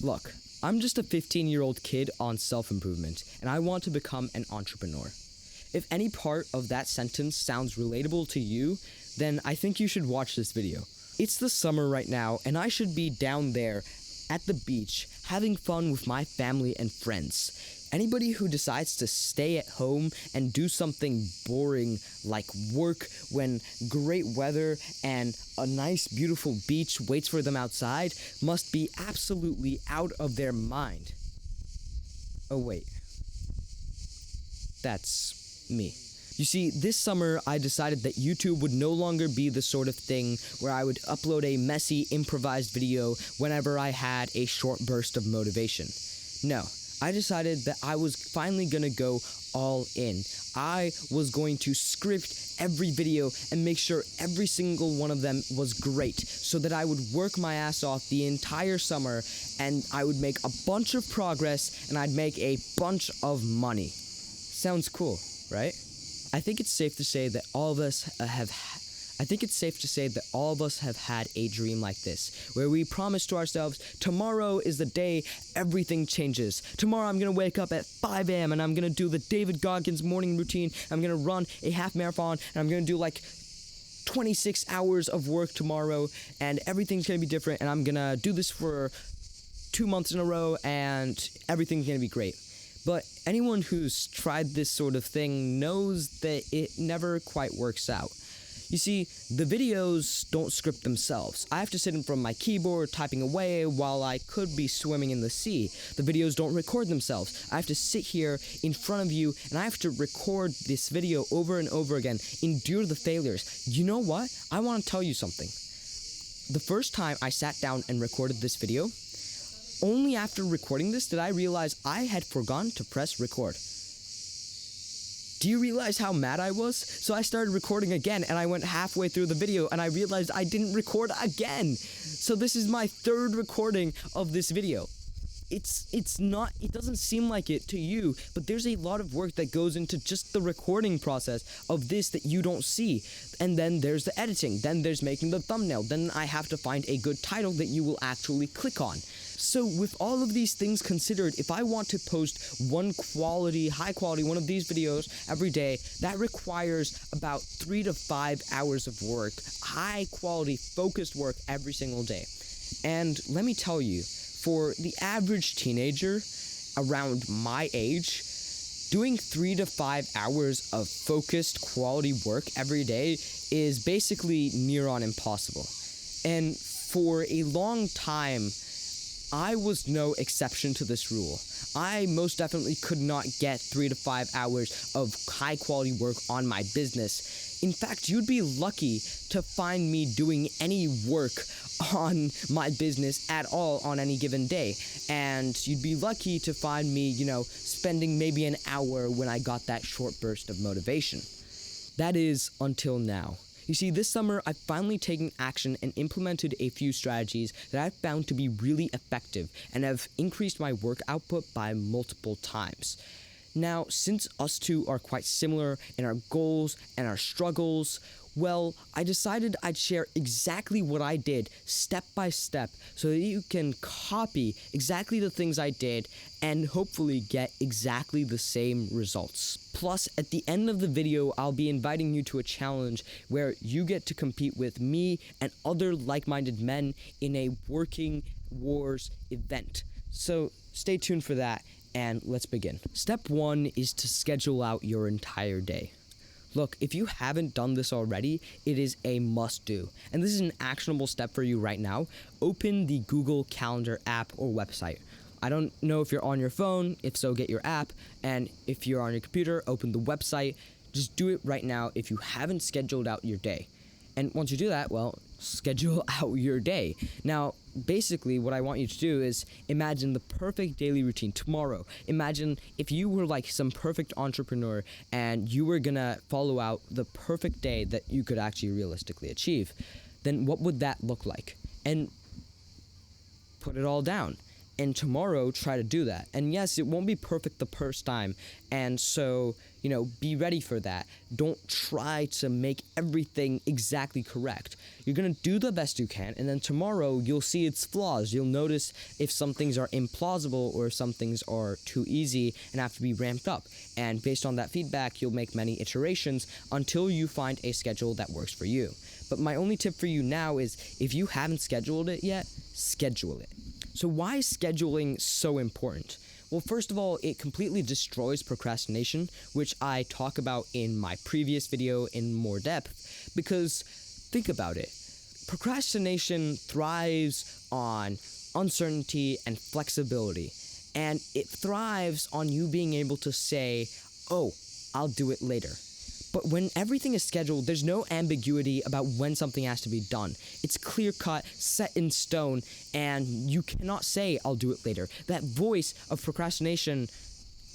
Look, I'm just a 15-year-old kid on self-improvement, and I want to become an entrepreneur. If any part of that sentence sounds relatable to you, then I think you should watch this video. It's the summer right now, and I should be down there at the beach having fun with my family and friends. Anybody who decides to stay at home and do something boring like work when great weather and a nice beautiful beach waits for them outside must be absolutely out of their mind. Oh wait, that's me. You see, this summer I decided that YouTube would no longer be the sort of thing where I would upload a messy improvised video whenever I had a short burst of motivation. No. I decided that I was finally gonna go all in. I was going to script every video and make sure every single one of them was great so that I would work my ass off the entire summer and I would make a bunch of progress and I'd make a bunch of money. Sounds cool, right? I think it's safe to say that all of us have had a dream like this, where we promise to ourselves, tomorrow is the day everything changes. Tomorrow I'm gonna wake up at 5 a.m. and I'm gonna do the David Goggins morning routine. I'm gonna run a half marathon and I'm gonna do like 26 hours of work tomorrow and everything's gonna be different and I'm gonna do this for 2 months in a row and everything's gonna be great. But anyone who's tried this sort of thing knows that it never quite works out. You see, the videos don't script themselves. I have to sit in front of my keyboard typing away while I could be swimming in the sea. The videos don't record themselves. I have to sit here in front of you and I have to record this video over and over again, endure the failures. You know what? I want to tell you something. The first time I sat down and recorded this video, only after recording this did I realize I had forgotten to press record. Do you realize how mad I was? So I started recording again and I went halfway through the video and I realized I didn't record again. So this is my third recording of this video. It doesn't seem like it to you, but there's a lot of work that goes into just the recording process of this that you don't see. And then there's the editing, then there's making the thumbnail, then I have to find a good title that you will actually click on. So with all of these things considered, if I want to post high quality one of these videos every day, that requires about 3 to 5 hours of work, high quality focused work every single day. And let me tell you, for the average teenager around my age, doing 3 to 5 hours of focused quality work every day is basically near on impossible. And for a long time, I was no exception to this rule. I most definitely could not get 3 to 5 hours of high quality work on my business. In fact, you'd be lucky to find me doing any work on my business at all on any given day. And you'd be lucky to find me, spending maybe an hour when I got that short burst of motivation. That is until now. You see, this summer, I've finally taken action and implemented a few strategies that I've found to be really effective and have increased my work output by multiple times. Now, since us two are quite similar in our goals and our struggles, well, I decided I'd share exactly what I did step by step so that you can copy exactly the things I did and hopefully get exactly the same results. Plus, at the end of the video, I'll be inviting you to a challenge where you get to compete with me and other like-minded men in a Working Wars event. So stay tuned for that and let's begin. Step 1 is to schedule out your entire day. Look, if you haven't done this already, it is a must-do. And this is an actionable step for you right now. Open the Google Calendar app or website. I don't know if you're on your phone. If so, get your app. And if you're on your computer, open the website. Just do it right now if you haven't scheduled out your day. And once you do that, well, schedule out your day. Now, basically, what I want you to do is imagine the perfect daily routine tomorrow. Imagine if you were like some perfect entrepreneur and you were gonna follow out the perfect day that you could actually realistically achieve. Then what would that look like? And put it all down. And tomorrow, try to do that. And yes, it won't be perfect the first time. And so be ready for that. Don't try to make everything exactly correct. You're going to do the best you can, and then tomorrow you'll see its flaws. You'll notice if some things are implausible or if some things are too easy and have to be ramped up. And based on that feedback, you'll make many iterations until you find a schedule that works for you. But my only tip for you now is, if you haven't scheduled it yet, schedule it. So why is scheduling so important? Well, first of all, it completely destroys procrastination, which I talk about in my previous video in more depth, because think about it. Procrastination thrives on uncertainty and flexibility, and it thrives on you being able to say, oh, I'll do it later. But when everything is scheduled, there's no ambiguity about when something has to be done. It's clear-cut, set in stone, and you cannot say, I'll do it later. That voice of procrastination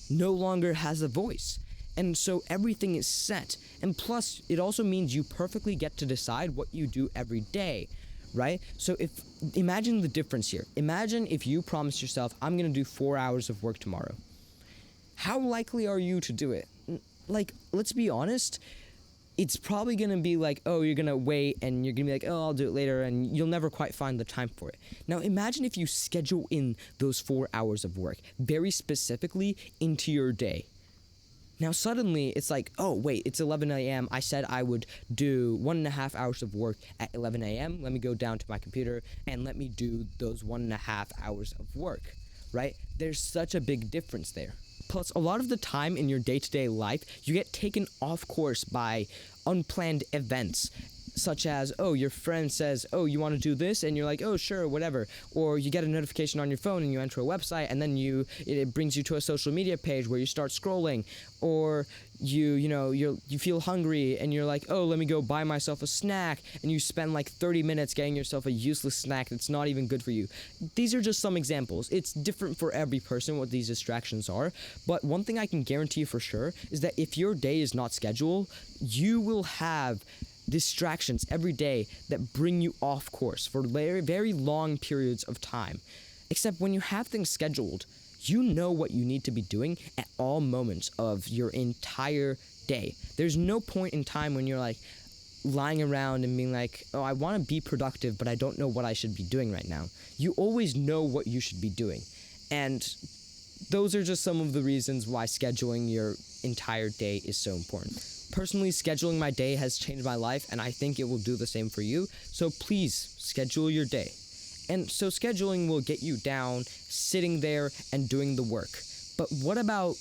no longer has a voice. And so everything is set. And plus, it also means you perfectly get to decide what you do every day, right? So imagine the difference here. Imagine if you promised yourself, I'm going to do 4 hours of work tomorrow. How likely are you to do it? Let's be honest, it's probably going to be like, oh, you're going to wait and you're going to be like, oh, I'll do it later, and you'll never quite find the time for it. Now, imagine if you schedule in those 4 hours of work very specifically into your day. Now, suddenly, it's like, oh, wait, it's 11 a.m. I said I would do 1.5 hours of work at 11 a.m. Let me go down to my computer and let me do those 1.5 hours of work, right? There's such a big difference there. Plus, a lot of the time in your day-to-day life, you get taken off course by unplanned events, such as, oh, your friend says, oh, you want to do this? And you're like, oh, sure, whatever. Or you get a notification on your phone and you enter a website, and then it brings you to a social media page where you start scrolling. Or you feel hungry and you're like, oh, let me go buy myself a snack, and you spend like 30 minutes getting yourself a useless snack that's not even good for you. These are just some examples. It's different for every person what these distractions are, but one thing I can guarantee for sure is that if your day is not scheduled, you will have distractions every day that bring you off course for very, very long periods of time. Except when you have things scheduled, you know what you need to be doing at all moments of your entire day. There's no point in time when you're like lying around and being like, oh, I want to be productive, but I don't know what I should be doing right now. You always know what you should be doing. And those are just some of the reasons why scheduling your entire day is so important. Personally, scheduling my day has changed my life, and I think it will do the same for you. So please, schedule your day. And so scheduling will get you down, sitting there, and doing the work. But what about,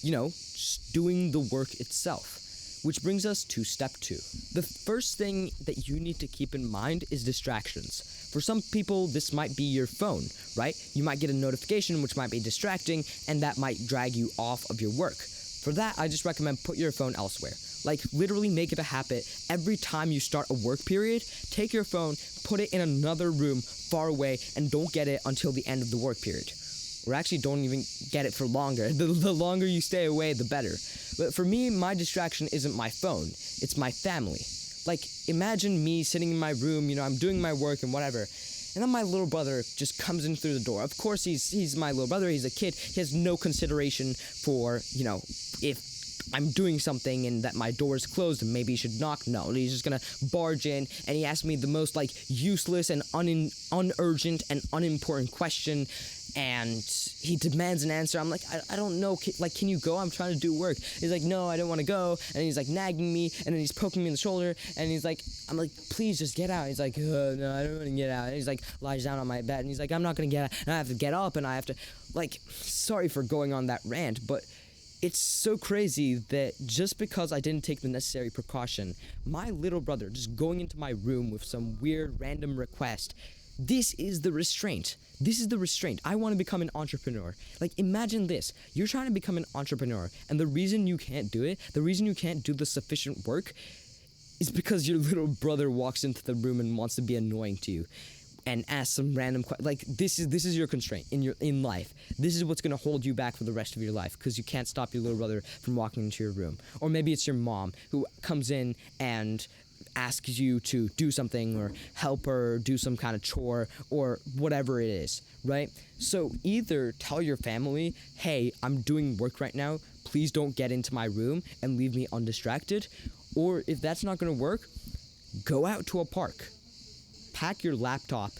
just doing the work itself? Which brings us to step 2. The first thing that you need to keep in mind is distractions. For some people, this might be your phone, right? You might get a notification which might be distracting, and that might drag you off of your work. For that, I just recommend put your phone elsewhere. Like, literally make it a habit. Every time you start a work period, take your phone, put it in another room far away, and don't get it until the end of the work period. Or actually, don't even get it for longer. The longer you stay away, the better. But for me, my distraction isn't my phone. It's my family. Like, imagine me sitting in my room, I'm doing my work and whatever, and then my little brother just comes in through the door. Of course, he's my little brother. He's a kid. He has no consideration for, if I'm doing something and that my door is closed and maybe he should knock. No, he's just gonna barge in, and he asks me the most useless and unurgent and unimportant question, and he demands an answer. I'm like, I don't know, can you go? I'm trying to do work. He's like, no, I don't want to go, and he's nagging me, and then he's poking me in the shoulder, and I'm like, please just get out. He's like, oh, no, I don't want to get out. And he's lies down on my bed, and he's like, I'm not gonna get out, and I have to get up, and I have to, sorry for going on that rant, but it's so crazy that just because I didn't take the necessary precaution, my little brother just going into my room with some weird random request, this is the restraint. This is the restraint. I want to become an entrepreneur. Imagine this. You're trying to become an entrepreneur, and the reason you can't do it, the reason you can't do the sufficient work, is because your little brother walks into the room and wants to be annoying to you and ask some random this is your constraint in life. This is what's going to hold you back for the rest of your life, because you can't stop your little brother from walking into your room. Or maybe it's your mom who comes in and asks you to do something or help her do some kind of chore or whatever it is, right? So either tell your family, hey, I'm doing work right now, please don't get into my room and leave me undistracted. Or if that's not going to work, go out to a park, pack your laptop,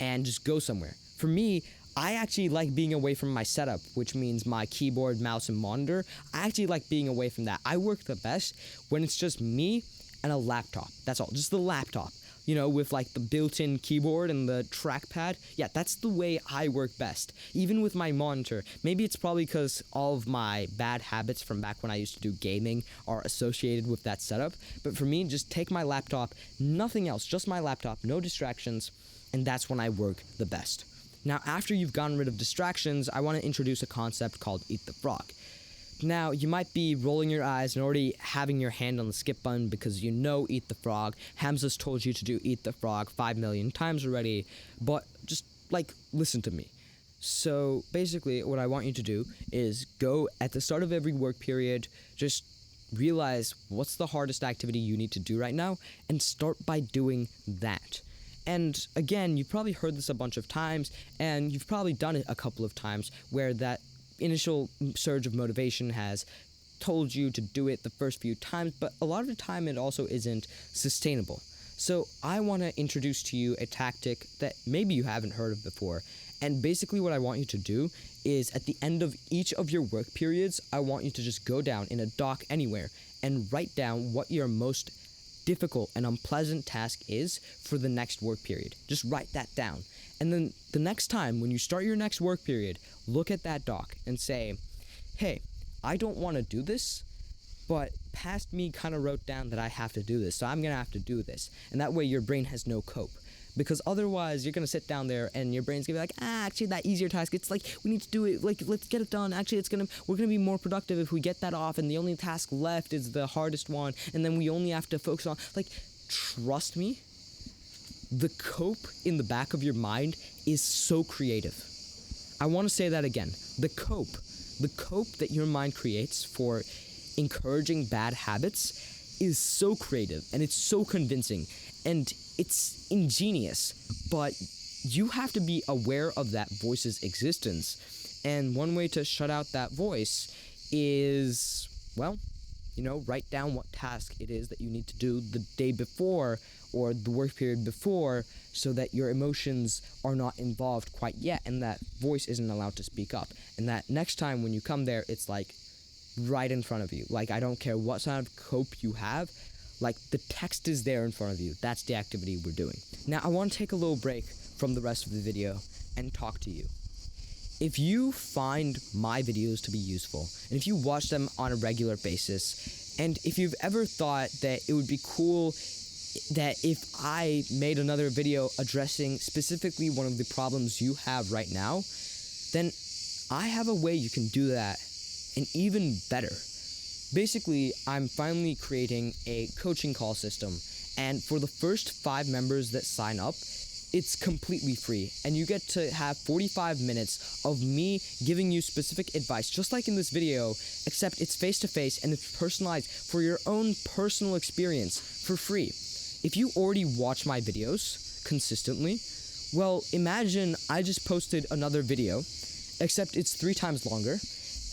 and just go somewhere. For me, I actually like being away from my setup, which means my keyboard, mouse, and monitor. I actually like being away from that. I work the best when it's just me and a laptop. That's all, just the laptop. With like the built-in keyboard and the trackpad. Yeah, that's the way I work best. Even with my monitor. Maybe it's probably because all of my bad habits from back when I used to do gaming are associated with that setup. But for me, just take my laptop, nothing else, just my laptop, no distractions, and that's when I work the best. Now, after you've gotten rid of distractions, I want to introduce a concept called Eat the Frog. Now, you might be rolling your eyes and already having your hand on the skip button because you know Eat the Frog. Hamza's told you to do Eat the Frog 5 million times already, but just, listen to me. So, basically, what I want you to do is go at the start of every work period, just realize what's the hardest activity you need to do right now, and start by doing that. And again, you've probably heard this a bunch of times, and you've probably done it a couple of times, where that initial surge of motivation has told you to do it the first few times, but a lot of the time it also isn't sustainable. So I want to introduce to you a tactic that maybe you haven't heard of before. And basically what I want you to do is at the end of each of your work periods, I want you to just go down in a doc anywhere and write down what your most difficult and unpleasant task is for the next work period. Just write that down. And then the next time when you start your next work period, look at that doc and say, hey, I don't want to do this, but past me kind of wrote down that I have to do this, so I'm going to have to do this. And that way your brain has no cope. Because otherwise you're going to sit down there and your brain's going to be like, actually that easier task, it's like, we need to do it, let's get it done. Actually, we're going to be more productive if we get that off, and the only task left is the hardest one, and then we only have to focus on, trust me, the cope in the back of your mind is so creative. I want to say that again. The cope that your mind creates for encouraging bad habits is so creative, and it's so convincing, and it's ingenious, but you have to be aware of that voice's existence. And one way to shut out that voice is, write down what task it is that you need to do the day before or the work period before, so that your emotions are not involved quite yet and that voice isn't allowed to speak up. And that next time when you come there, it's right in front of you. I don't care what kind of cope you have, the text is there in front of you. That's the activity we're doing. Now, I want to take a little break from the rest of the video and talk to you. If you find my videos to be useful, and if you watch them on a regular basis, and if you've ever thought that it would be cool that if I made another video addressing specifically one of the problems you have right now, then I have a way you can do that, and even better. Basically, I'm finally creating a coaching call system, and for the first 5 members that sign up, it's completely free, and you get to have 45 minutes of me giving you specific advice, just like in this video, except it's face-to-face and it's personalized for your own personal experience for free. If you already watch my videos consistently, well, imagine I just posted another video, except it's 3 times longer,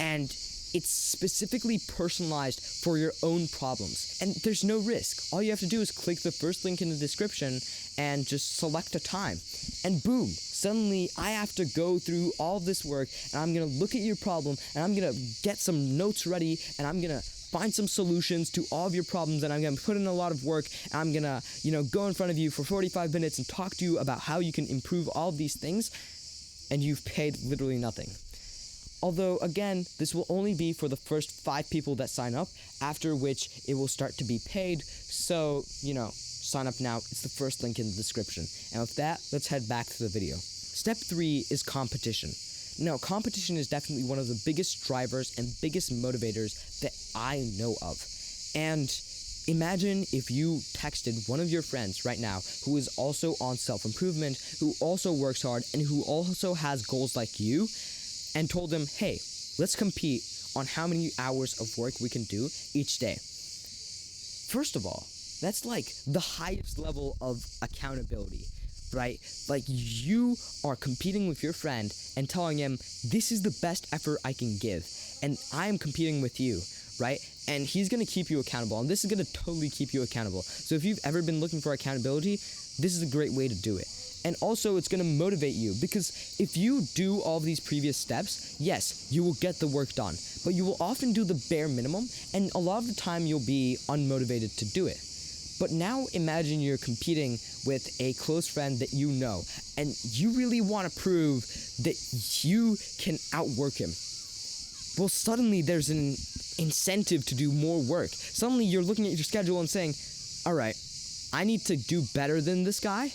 and it's specifically personalized for your own problems. And there's no risk. All you have to do is click the first link in the description and just select a time. And boom, suddenly I have to go through all this work, and I'm gonna look at your problem, and I'm gonna get some notes ready, and I'm gonna find some solutions to all of your problems, and I'm gonna put in a lot of work, and I'm gonna, go in front of you for 45 minutes and talk to you about how you can improve all of these things, and you've paid literally nothing. Although, again, this will only be for the first 5 people that sign up, after which it will start to be paid. So, sign up now. It's the first link in the description. And with that, let's head back to the video. Step 3 is competition. Now, competition is definitely one of the biggest drivers and biggest motivators that I know of. And imagine if you texted one of your friends right now who is also on self-improvement, who also works hard, and who also has goals like you, and told them, hey, let's compete on how many hours of work we can do each day. First of all, That's like the highest level of accountability, right? Like you are competing with your friend and telling him, this is the best effort I can give, and I am competing with you, right? And he's gonna keep you accountable, and this is gonna totally keep you accountable. So if you've ever been looking for accountability, this is a great way to do it. And also, it's gonna motivate you, because if you do all of these previous steps, yes, you will get the work done, but you will often do the bare minimum, and a lot of the time you'll be unmotivated to do it. But now imagine you're competing with a close friend that you know, and you really want to prove that you can outwork him. Well, suddenly there's an incentive to do more work. Suddenly you're looking at your schedule and saying, all right, I need to do better than this guy.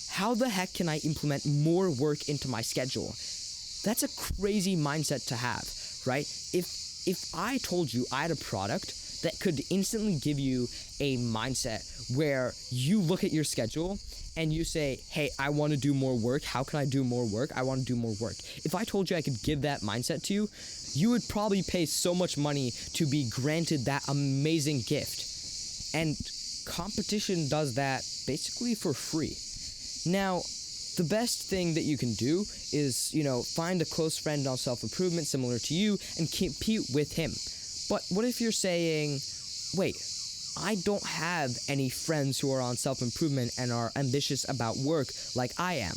How the heck can I implement more work into my schedule? That's a crazy mindset to have, right? If I told you I had a product that could instantly give you a mindset where you look at your schedule and you say, hey, I want to do more work. How can I do more work? I want to do more work. If I told you I could give that mindset to you, you would probably pay so much money to be granted that amazing gift. And competition does that basically for free. Now, the best thing that you can do is, find a close friend on self-improvement similar to you and compete with him. But what if you're saying, wait, I don't have any friends who are on self-improvement and are ambitious about work like I am?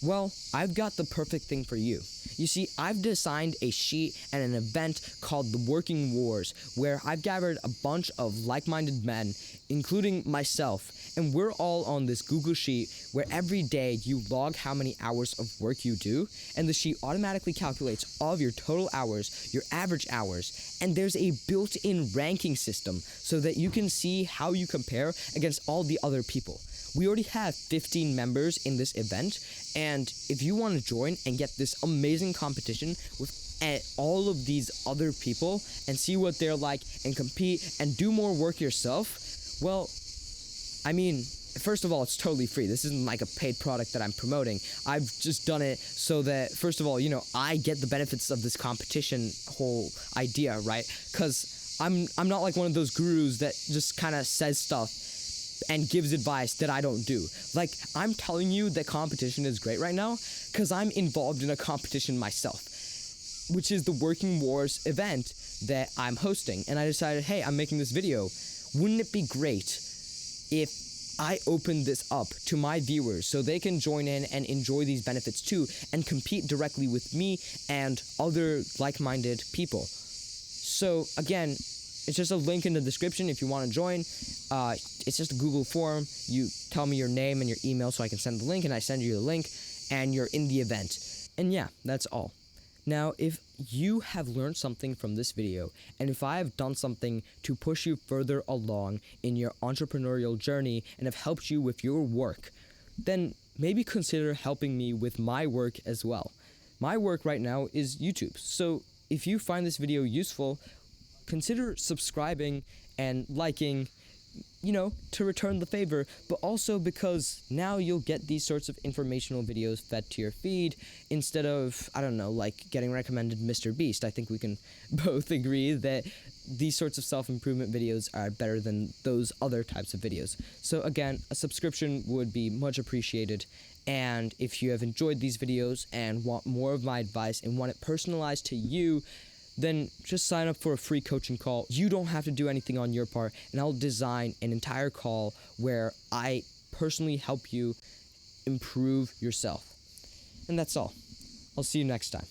Well, I've got the perfect thing for you. You see, I've designed a sheet and an event called the Working Wars, where I've gathered a bunch of like-minded men, including myself, and we're all on this Google Sheet where every day you log how many hours of work you do, and the sheet automatically calculates all of your total hours, your average hours, and there's a built-in ranking system so that you can see how you compare against all the other people. We already have 15 members in this event, and if you want to join and get this amazing competition with all of these other people and see what they're like and compete and do more work yourself, well, I mean, first of all, it's totally free. This isn't like a paid product that I'm promoting. I've just done it so that, first of all, I get the benefits of this competition whole idea, right? Because I'm not like one of those gurus that just kind of says stuff and gives advice that I don't do. Like, I'm telling you that competition is great right now because I'm involved in a competition myself, which is the Working Wars event that I'm hosting. And I decided, hey, I'm making this video. Wouldn't it be great if I open this up to my viewers so they can join in and enjoy these benefits too and compete directly with me and other like-minded people? So again, it's just a link in the description if you want to join. It's just a Google form. You tell me your name and your email so I can send the link, and I send you the link, and you're in the event. And yeah, that's all. Now, if you have learned something from this video, and if I have done something to push you further along in your entrepreneurial journey and have helped you with your work, then maybe consider helping me with my work as well. My work right now is YouTube. So if you find this video useful, consider subscribing and liking, to return the favor, but also because now you'll get these sorts of informational videos fed to your feed instead of, like getting recommended Mr. Beast. I think we can both agree that these sorts of self-improvement videos are better than those other types of videos. So again, a subscription would be much appreciated. And if you have enjoyed these videos and want more of my advice and want it personalized to you, then just sign up for a free coaching call. You don't have to do anything on your part, and I'll design an entire call where I personally help you improve yourself. And that's all. I'll see you next time.